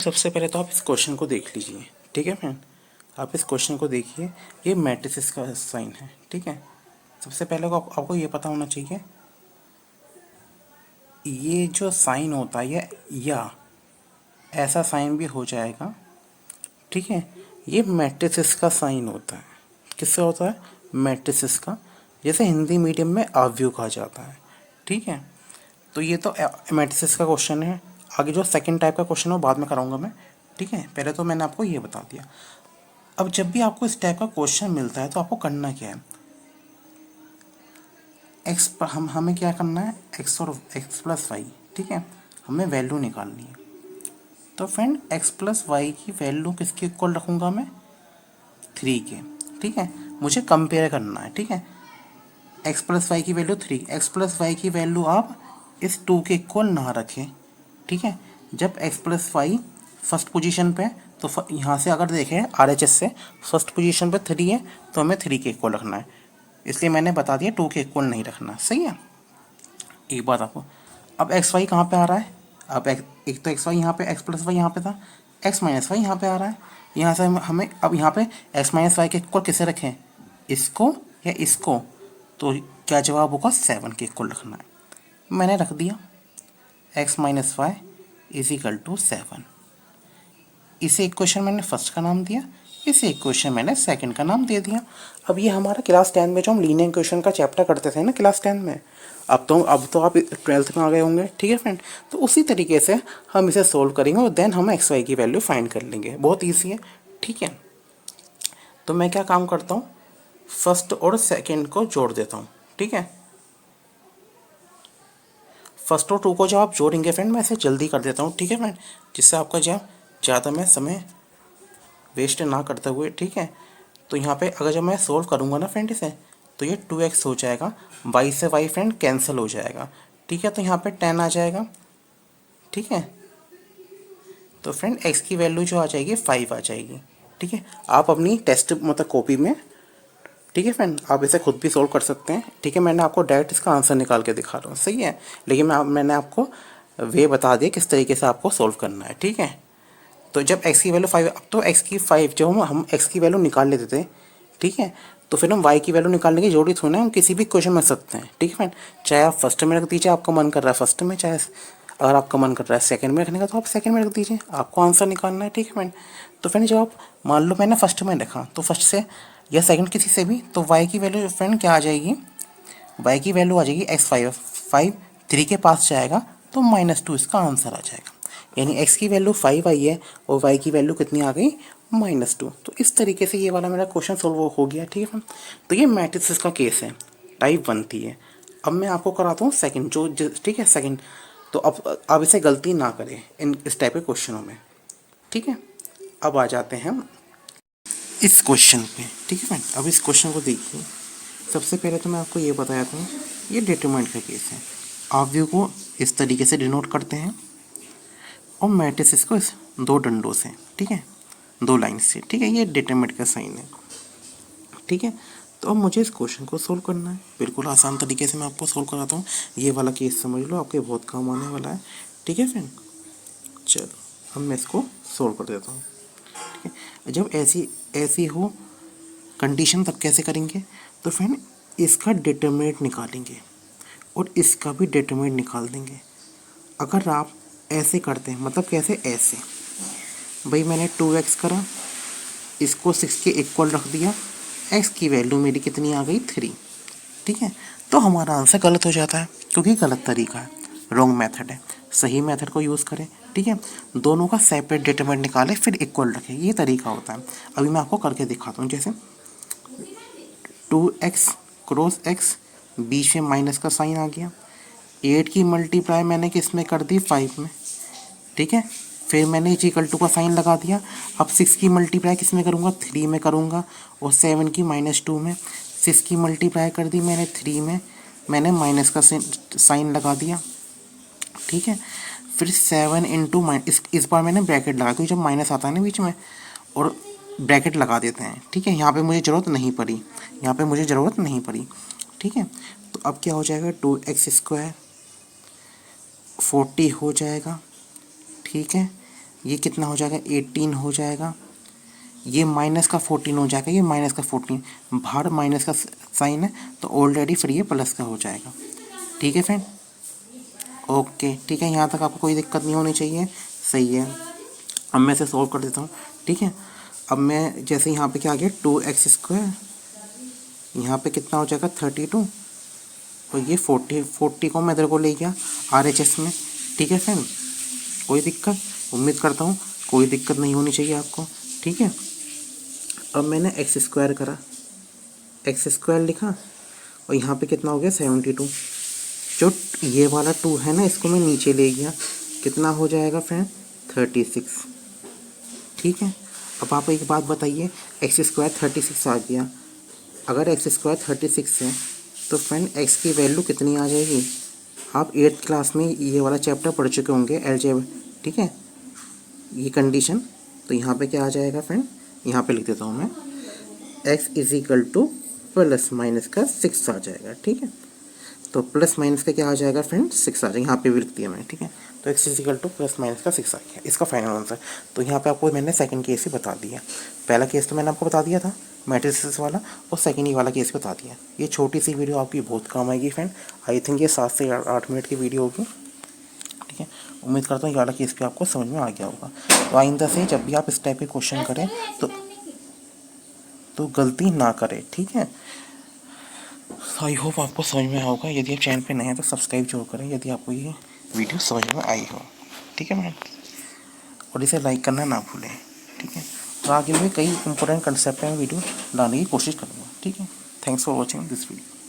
सबसे पहले तो आप इस क्वेश्चन को देख लीजिए, ठीक है फ्रेंड। आप इस क्वेश्चन को देखिए, ये मैट्रिसेस का साइन है, ठीक है। सबसे पहले को आपको ये पता होना चाहिए, ये जो साइन होता है या ऐसा साइन भी हो जाएगा, ठीक है। ये मैट्रिसेस का साइन होता है। किससे होता है? मैट्रिसेस का। जैसे हिंदी मीडियम में आव्यूह कहा जाता है, ठीक है। तो ये तो मैट्रिसेस का क्वेश्चन है। आगे जो सेकंड टाइप का क्वेश्चन है वो बाद में कराऊंगा मैं, ठीक है। पहले तो मैंने आपको ये बता दिया। अब जब भी आपको इस टाइप का क्वेश्चन मिलता है तो आपको करना क्या है, एक्स पर हमें क्या करना है, एक्स और एक्स प्लस वाई, ठीक है। हमें वैल्यू निकालनी है। तो फ्रेंड एक्स प्लस वाई की वैल्यू किसके इक्वल रखूँगा मैं, 3 के, ठीक है। मुझे कंपेयर करना है, ठीक है। एक्स प्लस वाई की वैल्यू 3, एक्स प्लस वाई की वैल्यू आप इस 2 के इक्वल ना रखें, ठीक है। जब X plus Y first position पे, तो यहाँ से अगर देखें RHS से फर्स्ट पोजीशन पे 3 है, तो हमें 3 के इक्वल रखना है। इसलिए मैंने बता दिया 2 के इक्वल नहीं रखना, सही है। एक बात आपको, अब एक्स वाई कहाँ पे आ रहा है, अब एक तो एक्स वाई यहाँ पे, एक्स प्लस वाई यहाँ पे था, एक्स माइनस वाई यहाँ पे आ रहा है। यहाँ से हमें अब यहाँ पे एक्स माइनस वाई के इक्वल किसे रखें, इसको या इसको। तो क्या जवाब होगा, 7 के इक्वल रखना है। मैंने रख दिया X minus Y is equal to 7। इसे इक्वेशन मैंने फर्स्ट का नाम दिया, इसे इक्वेशन मैंने सेकंड का नाम दे दिया। अब ये हमारा क्लास 10 में जो हम लीनियर इक्वेशन का चैप्टर करते थे ना क्लास 10 में, अब तो आप 12th में आ गए होंगे, ठीक है फ्रेंड। तो उसी तरीके से हम इसे सोल्व करेंगे और देन हम एक्स वाई की वैल्यू फाइंड कर लेंगे। बहुत ईजी है, ठीक है। तो मैं क्या काम करता हूँ, फर्स्ट और सेकेंड को जोड़ देता हूँ, ठीक है। फर्स्ट और 2 को जब आप जोड़ेंगे फ्रेंड, मैं इसे जल्दी कर देता हूँ, ठीक है फ्रेंड, जिससे आपका जब ज़्यादा मैं समय वेस्ट ना करते हुए, ठीक है। तो यहाँ पे अगर जब मैं सोल्व करूँगा ना फ्रेंड इसे, तो ये 2x हो जाएगा, y से y फ्रेंड कैंसिल हो जाएगा, ठीक है। तो यहाँ पे 10 आ जाएगा, ठीक है। तो फ्रेंड x की वैल्यू जो आ जाएगी 5 आ जाएगी, ठीक है। आप अपनी टेस्ट मतलब कॉपी में, ठीक है फ्रेंड, आप इसे खुद भी सोल्व कर सकते हैं, ठीक है। मैंने आपको डायरेक्ट इसका आंसर निकाल के दिखा रहा हूँ, सही है। लेकिन मैंने आपको वे बता दिया किस तरीके से आपको सोल्व करना है, ठीक है। तो जब x की वैल्यू 5, अब तो x की 5 जब हम x की वैल्यू निकाल लेते थे, ठीक है। तो फिर हम y की वैल्यू निकालने की जरूरत थोड़ी ना, हम किसी भी क्वेश्चन में सकते हैं, ठीक है फ्रेंड। चाहे आप फर्स्ट में रख दीजिए, आपका मन कर रहा है फर्स्ट में, चाहे अगर आपका मन कर रहा है सेकंड में रखने का तो आप सेकंड में रख दीजिए, आपको आंसर निकालना है, ठीक है फ्रेंड। तो फ्रेंड जब आप मान लो मैंने फर्स्ट में रखा, तो फर्स्ट से या सेकंड किसी से भी, तो y की वैल्यू फ्रेंड क्या आ जाएगी, y की वैल्यू आ जाएगी x5, 5 3 के पास जाएगा तो -2 इसका आंसर आ जाएगा। यानी x की वैल्यू 5 आई है और y की वैल्यू कितनी आ गई, -2। तो इस तरीके से ये वाला मेरा क्वेश्चन सोल्व हो गया, ठीक है। तो ये मैट्रिसेस का केस है, टाइप 1 थी है। अब मैं आपको कराता हूँ सेकंड, ठीक है सेकंड। तो अब इसे गलती ना करें इस टाइप के क्वेश्चनों में, ठीक है। अब आ जाते हैं हम इस क्वेश्चन पे, ठीक है फ्रेंड। अब इस क्वेश्चन को देखिए। सबसे पहले तो मैं आपको ये बताया था, ये डिटरमिनेंट का केस है। आव्यूह को इस तरीके से डिनोट करते हैं और मैट्रिसेस को इस 2 डंडों से, ठीक है, 2 लाइन से, ठीक है। ये डिटरमिनेंट का साइन है, ठीक है। तो अब मुझे इस क्वेश्चन को सोल्व करना है, बिल्कुल आसान तरीके से मैं आपको सोल्व कराता हूँ। ये वाला केस समझ लो, आपके बहुत काम आने वाला है, ठीक है फ्रेंड। चलो अब मैं इसको सोल्व कर देता हूँ, ठीक है। जब ऐसी हो कंडीशन तब कैसे करेंगे, तो फ्रेंड इसका डिटरमिनेंट निकालेंगे और इसका भी डिटरमिनेंट निकाल देंगे। अगर आप ऐसे करते हैं, मतलब कैसे, ऐसे भाई मैंने 2x करा, इसको 6 के इक्वल रख दिया, x की वैल्यू मेरी कितनी आ गई, 3, ठीक है। तो हमारा आंसर गलत हो जाता है, क्योंकि गलत तरीका है, रॉन्ग मेथड है। सही मेथड को यूज़ करें, ठीक है। दोनों का सेपरेट डिटरमिनेंट निकालें फिर इक्वल रखें, ये तरीका होता है। अभी मैं आपको करके दिखाता हूँ। जैसे 2x क्रॉस x, बीच में माइनस का साइन आ गया। 8 की मल्टीप्लाई मैंने किस में कर दी, 5 में, ठीक है। फिर मैंने इक्वल टू का साइन लगा दिया। अब 6 की मल्टीप्लाई किस में करूँगा, 3 में करूँगा, और 7 की -2 में। 6 की मल्टीप्लाई कर दी मैंने 3 में, मैंने माइनस का साइन लगा दिया, ठीक है। फिर 7 इंटू इस बार मैंने ब्रैकेट लगा, क्योंकि जब माइनस आता है ना बीच में, और ब्रैकेट लगा देते हैं, ठीक है। यहाँ पे मुझे ज़रूरत नहीं पड़ी, यहाँ पे मुझे ज़रूरत नहीं पड़ी, ठीक है। तो अब क्या हो जाएगा, 2x² 40 हो जाएगा, ठीक है। ये कितना हो जाएगा 18 हो जाएगा, ये माइनस का 14 हो जाएगा, ये माइनस का 14, बाहर माइनस का साइन है तो ऑलरेडी फिर ये प्लस का हो जाएगा। ठीक है फ्रेंड, ओके ठीक है, यहाँ तक आपको कोई दिक्कत नहीं होनी चाहिए। सही है, अब मैं इसे सॉल्व कर देता हूँ। ठीक है, अब मैं जैसे यहाँ पे क्या आ गया 2x², यहाँ पे कितना हो जाएगा 32, और ये 40 को मैं इधर को ले गया RHS में। ठीक है फ्रेंड, कोई दिक्कत, उम्मीद करता हूँ कोई दिक्कत नहीं होनी चाहिए आपको। ठीक है, अब मैंने x² करा, x² लिखा, और यहाँ पे कितना हो गया 72। जो ये वाला 2 है ना, इसको मैं नीचे ले गया, कितना हो जाएगा फ्रेंड 36। ठीक है, अब आप एक बात बताइए, x² 36 आ गया, अगर x² 36 है तो फ्रेंड x की वैल्यू कितनी आ जाएगी। आप 8th क्लास में ये वाला चैप्टर पढ़ चुके होंगे अलजेब्रा। ठीक है, ये कंडीशन, तो यहाँ पे क्या आ जाएगा फ्रेंड, यहाँ पे लिख देता हूँ मैं, x = प्लस माइनस का 6 आ जाएगा। ठीक है, तो प्लस माइनस का क्या आ जाएगा फ्रेंड 6 आ जाएगा, यहाँ पे भी लिख दिया मैंने। ठीक है, तो x = प्लस माइनस का 6 आ गया, इसका फाइनल आंसर। तो यहाँ पे आपको मैंने सेकंड केस ही बता दिया, पहला केस तो मैंने आपको बता दिया था मैट्रिसेस वाला, और सेकंड ही वाला केस बता दिया। ये छोटी सी वीडियो आपकी बहुत काम आएगी फ्रेंड, आई थिंक ये 7 से 8 मिनट की वीडियो होगी। ठीक है, उम्मीद करता हूँ ये वाला केस भी आपको समझ में आ गया होगा। तो आइंदा से जब भी आप इस टाइप के क्वेश्चन करें तो गलती ना करें। ठीक है, आई होप आपको समझ में होगा। यदि आप चैनल पे नए हैं तो सब्सक्राइब जरूर करें यदि आपको ये वीडियो समझ में आई हो। ठीक है मैम, और इसे लाइक करना ना भूलें। ठीक है, तो आगे भी कई इंपॉर्टेंट कंसेप्ट में वीडियो लाने की कोशिश करूँगा। ठीक है, thanks for watching this video.